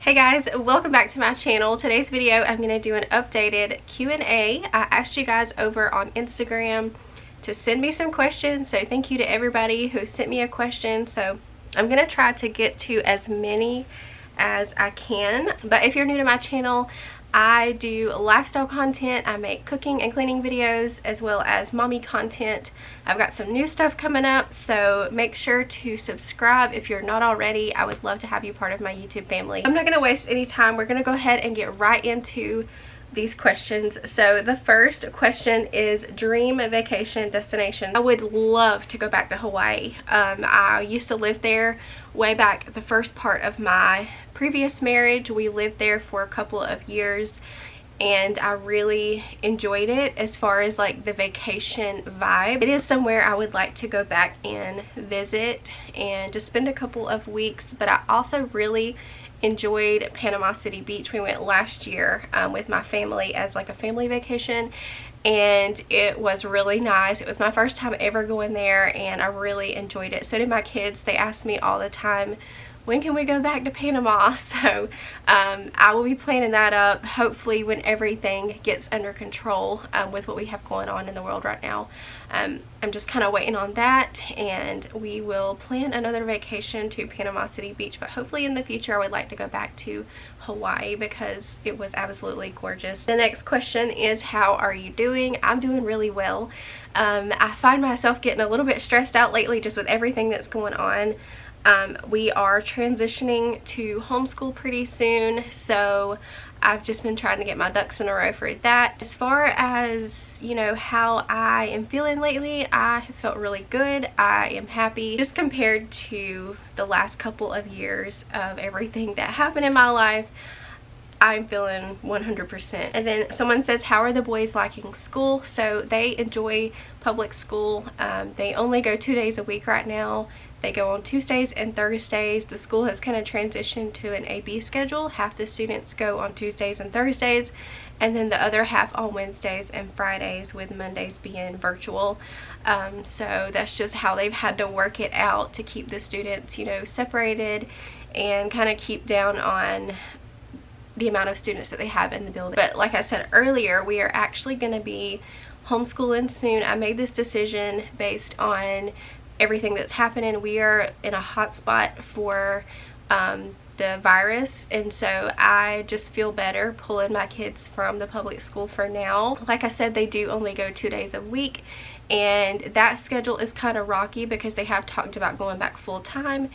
Hey guys, welcome back to my channel. Today's video I'm going to do an updated Q&A. I asked you guys over on Instagram to send me some questions, so thank you to everybody who sent me a question. So I'm going to try to get to as many as I can. But if you're new to my channel, I do lifestyle content. I make cooking and cleaning videos as well as mommy content. I've got some new stuff coming up, so make sure to subscribe if you're not already. I would love to have you part of my YouTube family. I'm not going to waste any time. We're going to go ahead and get right into these questions. So the first question is dream vacation destination. I would love to go back to Hawaii. I used to live there way back the first part of my previous marriage. We lived there for a couple of years and I really enjoyed it as far as like the vacation vibe. It is somewhere I would like to go back and visit and just spend a couple of weeks, but I also really enjoyed Panama City Beach. We went last year with my family as like a family vacation, and it was really nice. It was my first time ever going there and I really enjoyed it. So did my kids. They ask me all the time, when can we go back to Panama? So I will be planning that up hopefully when everything gets under control with what we have going on in the world right now. I'm just kind of waiting on that, and we will plan another vacation to Panama City Beach, but hopefully in the future I would like to go back to Hawaii because it was absolutely gorgeous. The next question is, how are you doing? I'm doing really well. I find myself getting a little bit stressed out lately just with everything that's going on. We are transitioning to homeschool pretty soon, so I've just been trying to get my ducks in a row for that. As far as, you know, how I am feeling lately, I have felt really good. I am happy. Just compared to the last couple of years of everything that happened in my life, I'm feeling 100%. And then someone says, how are the boys liking school? So they enjoy public school. They only go 2 days a week right now. They go on Tuesdays and Thursdays. The school has kind of transitioned to an AB schedule. Half the students go on Tuesdays and Thursdays, and then the other half on Wednesdays and Fridays, with Mondays being virtual. So that's just how they've had to work it out to keep the students, you know, separated and kind of keep down on the amount of students that they have in the building. But like I said earlier, we are actually going to be homeschooling soon. I made this decision based on everything that's happening. We are in a hot spot for the virus, and so I just feel better pulling my kids from the public school for now. Like I said, they do only go 2 days a week, and that schedule is kind of rocky because they have talked about going back full time,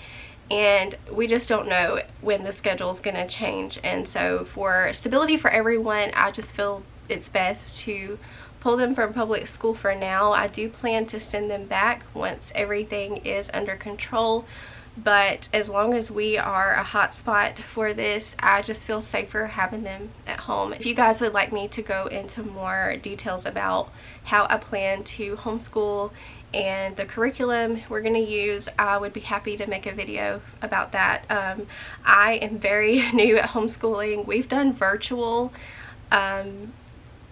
and we just don't know when the schedule is going to change. And so for stability for everyone, I just feel it's best to pull them from public school for now. I do plan to send them back once everything is under control, but as long as we are a hot spot for this, I just feel safer having them at home. If you guys would like me to go into more details about how I plan to homeschool and the curriculum we're going to use, I would be happy to make a video about that. I am very new at homeschooling. We've done virtual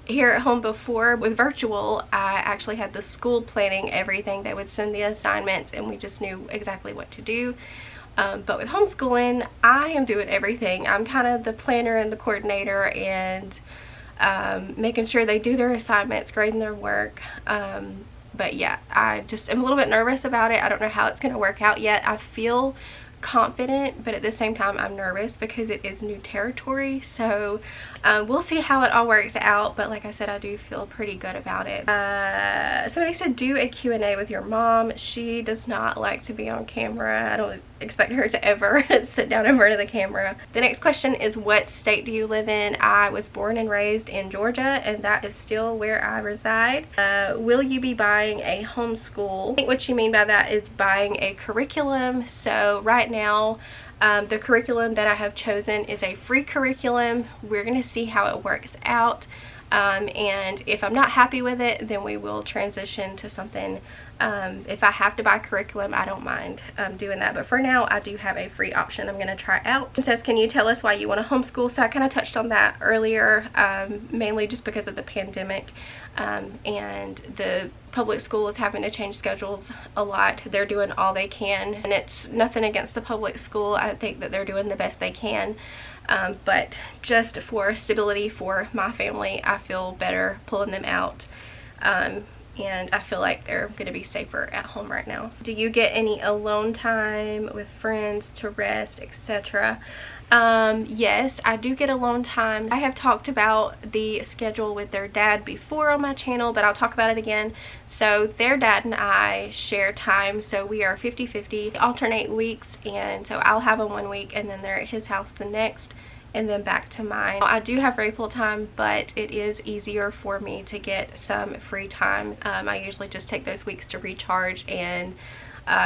here at home before. With virtual, I actually had the school planning everything. They would send the assignments and we just knew exactly what to do. But with homeschooling, I am doing everything. I'm kind of the planner and the coordinator, and making sure they do their assignments, grading their work. But yeah, I just am a little bit nervous about it. I don't know how it's going to work out yet. I feel confident, but at the same time I'm nervous because it is new territory. So we'll see how it all works out, but like I said, I do feel pretty good about it. Somebody said, do a Q&A with your mom. She does not like to be on camera. I don't expect her to ever sit down in front of the camera. The next question is, what state do you live in? I was born and raised in Georgia, and that is still where I reside. Will you be buying a homeschool? I think what you mean by that is buying a curriculum. So right now, the curriculum that I have chosen is a free curriculum. We're going to see how it works out. And if I'm not happy with it, then we will transition to something. If I have to buy curriculum, I don't mind doing that, but for now I do have a free option I'm going to try out. It says, can you tell us why you want to homeschool? So I kind of touched on that earlier, mainly just because of the pandemic. and the public school is having to change schedules a lot. They're doing all they can, and it's nothing against the public school. I think that they're doing the best they can, but just for stability for my family, I feel better pulling them out, and I feel like they're going to be safer at home right now. Do you get any alone time with friends to rest, etc.? Yes, I do get alone time. I have talked about the schedule with their dad before on my channel, but I'll talk about it again. So their dad and I share time, so we are 50-50, alternate weeks, and so I'll have them one week and then they're at his house the next, and then back to mine. I do have very full time, but it is easier for me to get some free time. I usually just take those weeks to recharge and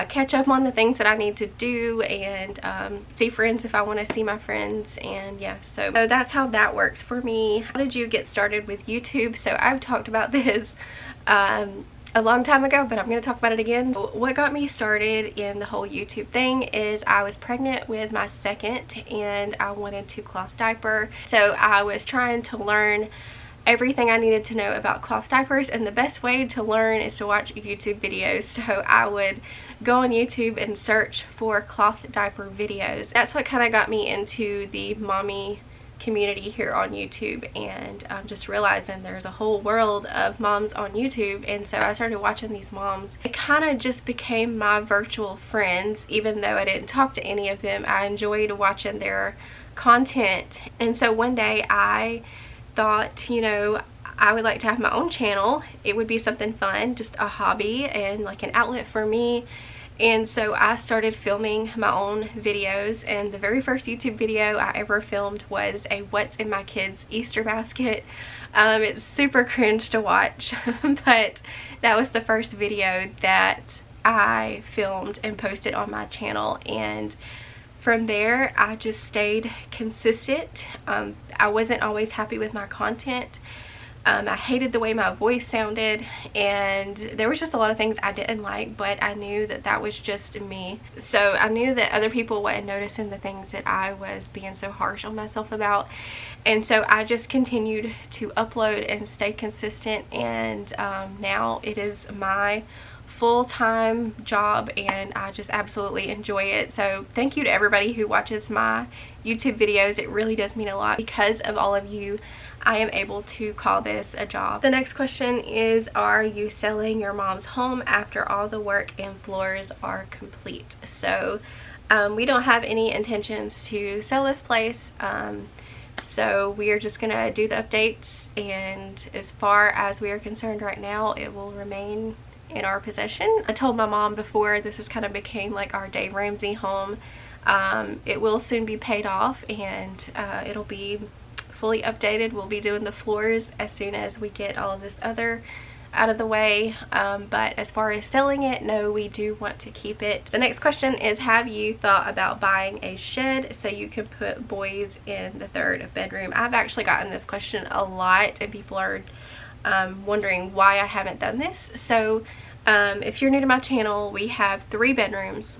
catch up on the things that I need to do, and see friends if I want to see my friends. And yeah, so that's how that works for me. How did you get started with YouTube? So I've talked about this a long time ago, but I'm going to talk about it again. What got me started in the whole YouTube thing is I was pregnant with my second and I wanted to cloth diaper. So I was trying to learn everything I needed to know about cloth diapers, and the best way to learn is to watch YouTube videos. So I would go on YouTube and search for cloth diaper videos. That's what kind of got me into the mommy community here on YouTube, and just realizing there's a whole world of moms on YouTube. And so I started watching these moms. It kind of just became my virtual friends. Even though I didn't talk to any of them, I enjoyed watching their content. And so one day I thought, you know, I would like to have my own channel. It would be something fun, just a hobby and like an outlet for me. And so I started filming my own videos, and the very first YouTube video I ever filmed was a what's in my kids' Easter basket. It's super cringe to watch, but that was the first video that I filmed and posted on my channel, and from there I just stayed consistent. I wasn't always happy with my content. I hated the way my voice sounded, and there was just a lot of things I didn't like, but I knew that that was just me. So I knew that other people weren't noticing the things that I was being so harsh on myself about, and so I just continued to upload and stay consistent, and now it is my full-time job and I just absolutely enjoy it. So thank you to everybody who watches my YouTube videos. It really does mean a lot. Because of all of you, I am able to call this a job. The next question is, are you selling your mom's home after all the work and floors are complete? So we don't have any intentions to sell this place. So we are just gonna do the updates, and as far as we are concerned right now, it will remain in our possession. I told my mom before, this has kind of became like our Dave Ramsey home. It will soon be paid off, and it'll be fully updated. We'll be doing the floors as soon as we get all of this other out of the way, but as far as selling it, no, we do want to keep it. The next question is, have you thought about buying a shed so you can put boys in the third bedroom? I've actually gotten this question a lot, and people are wondering why I haven't done this. So if you're new to my channel, we have 3 bedrooms.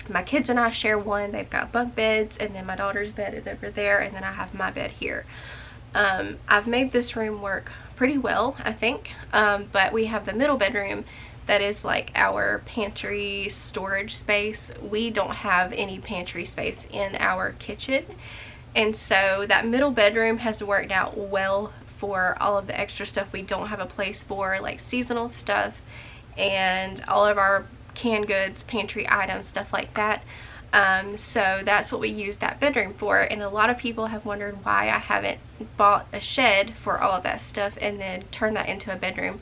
My kids and I share one. They've got bunk beds, and then my daughter's bed is over there, and then I have my bed here. I've made this room work pretty well, I think, but we have the middle bedroom that is like our pantry storage space. We don't have any pantry space in our kitchen, and so that middle bedroom has worked out well for all of the extra stuff we don't have a place for, like seasonal stuff and all of our canned goods, pantry items, stuff like that. So that's what we use that bedroom for, and a lot of people have wondered why I haven't bought a shed for all of that stuff and then turned that into a bedroom.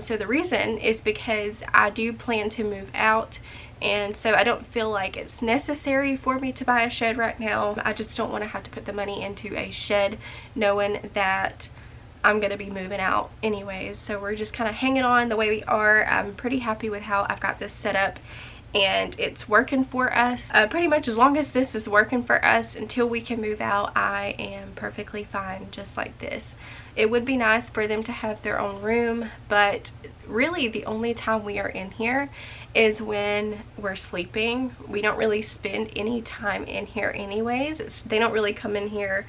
So the reason is because I do plan to move out, and so I don't feel like it's necessary for me to buy a shed right now. I just don't want to have to put the money into a shed knowing that I'm going to be moving out anyways. So we're just kind of hanging on the way we are. I'm pretty happy with how I've got this set up, and it's working for us. Pretty much as long as this is working for us until we can move out, I am perfectly fine just like this. It would be nice for them to have their own room, but really the only time we are in here is when we're sleeping. We don't really spend any time in here anyways. They don't really come in here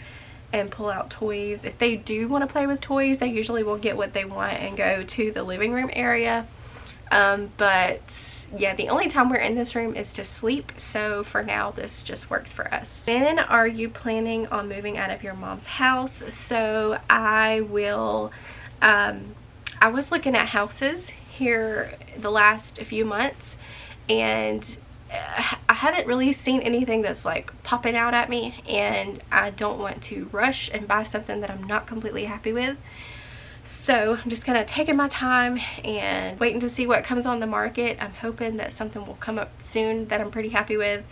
and pull out toys. If they do want to play with toys, they usually will get what they want and go to the living room area. But yeah, the only time we're in this room is to sleep, so for now this just works for us. When are you planning on moving out of your mom's house? So I will, I was looking at houses here the last few months, and I haven't really seen anything that's like popping out at me, and I don't want to rush and buy something that I'm not completely happy with. So I'm just kind of taking my time and waiting to see what comes on the market. I'm hoping that something will come up soon that I'm pretty happy with.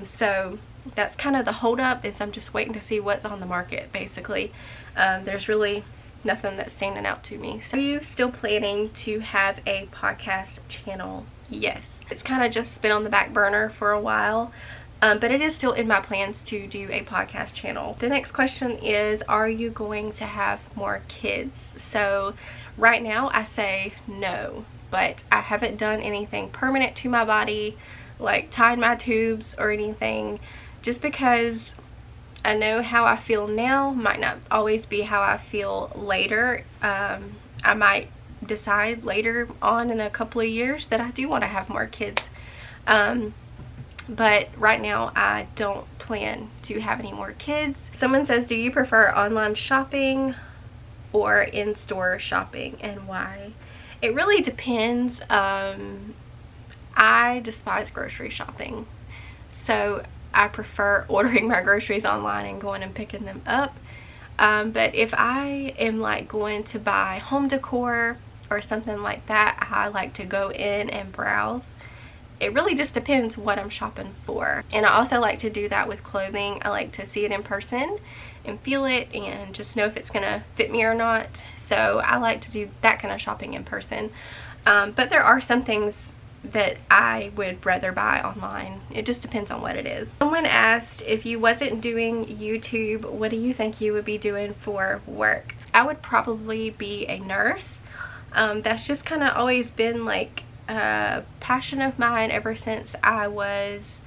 So that's kind of the hold up, is I'm just waiting to see what's on the market basically. There's really nothing that's standing out to me. So are you still planning to have a podcast channel? Yes. It's kind of just been on the back burner for a while. But it is still in my plans to do a podcast channel. The next question is, are you going to have more kids? So right now I say no, but I haven't done anything permanent to my body, like tied my tubes or anything, just because I know how I feel now might not always be how I feel later. I might decide later on in a couple of years that I do want to have more kids. But right now I don't plan to have any more kids. Someone says, do you prefer online shopping or in-store shopping, and why? It really depends. I despise grocery shopping, so I prefer ordering my groceries online and going and picking them up. But if I am like going to buy home decor or something like that, I like to go in and browse. It really just depends what I'm shopping for. And I also like to do that with clothing. I like to see it in person and feel it and just know if it's gonna fit me or not. So I like to do that kind of shopping in person. But there are some things that I would rather buy online. It just depends on what it is. Someone asked, if you wasn't doing YouTube, what do you think you would be doing for work? I would probably be a nurse. That's just kind of always been like a passion of mine ever since I was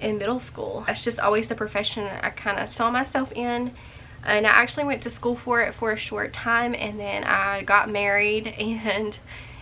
in middle school. That's just always the profession I kind of saw myself in, and I actually went to school for it for a short time, and then I got married and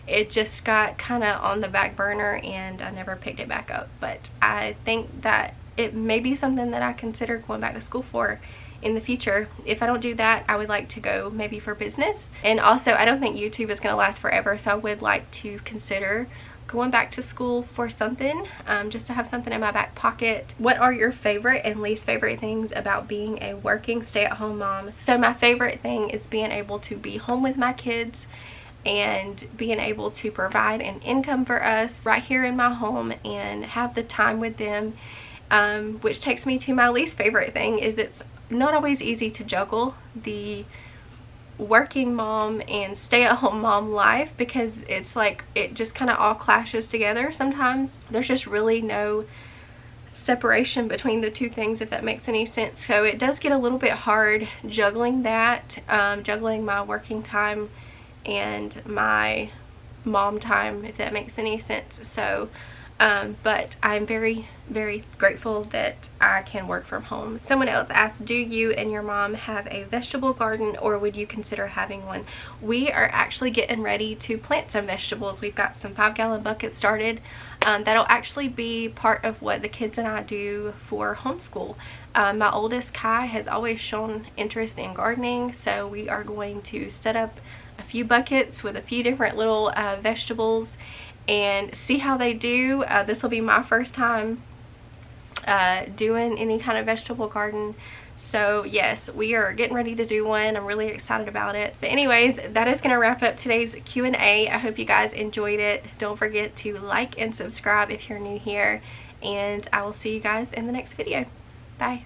it just got kind of on the back burner and I never picked it back up. But I think that it may be something that I consider going back to school for in the future. If I don't do that, I would like to go maybe for business. And also, I don't think YouTube is going to last forever, so I would like to consider going back to school for something, just to have something in my back pocket. What are your favorite and least favorite things about being a working stay-at-home mom? So my favorite thing is being able to be home with my kids and being able to provide an income for us right here in my home and have the time with them, which takes me to my least favorite thing, is it's not always easy to juggle the working mom and stay-at-home mom life, because it's like it just kind of all clashes together sometimes. There's just really no separation between the two things, if that makes any sense. So it does get a little bit hard juggling that, juggling my working time and my mom time, if that makes any sense. So but I'm very, very grateful that I can work from home. Someone else asked, do you and your mom have a vegetable garden, or would you consider having one? We are actually getting ready to plant some vegetables. We've got some 5-gallon buckets started. That'll actually be part of what the kids and I do for homeschool. My oldest, Kai, has always shown interest in gardening, so we are going to set up a few buckets with a few different little vegetables and see how they do. This will be my first time doing any kind of vegetable garden. So yes, we are getting ready to do one. I'm really excited about it. But anyways, that is going to wrap up today's Q&A. I hope you guys enjoyed it. Don't forget to like and subscribe if you're new here. And I will see you guys in the next video. Bye.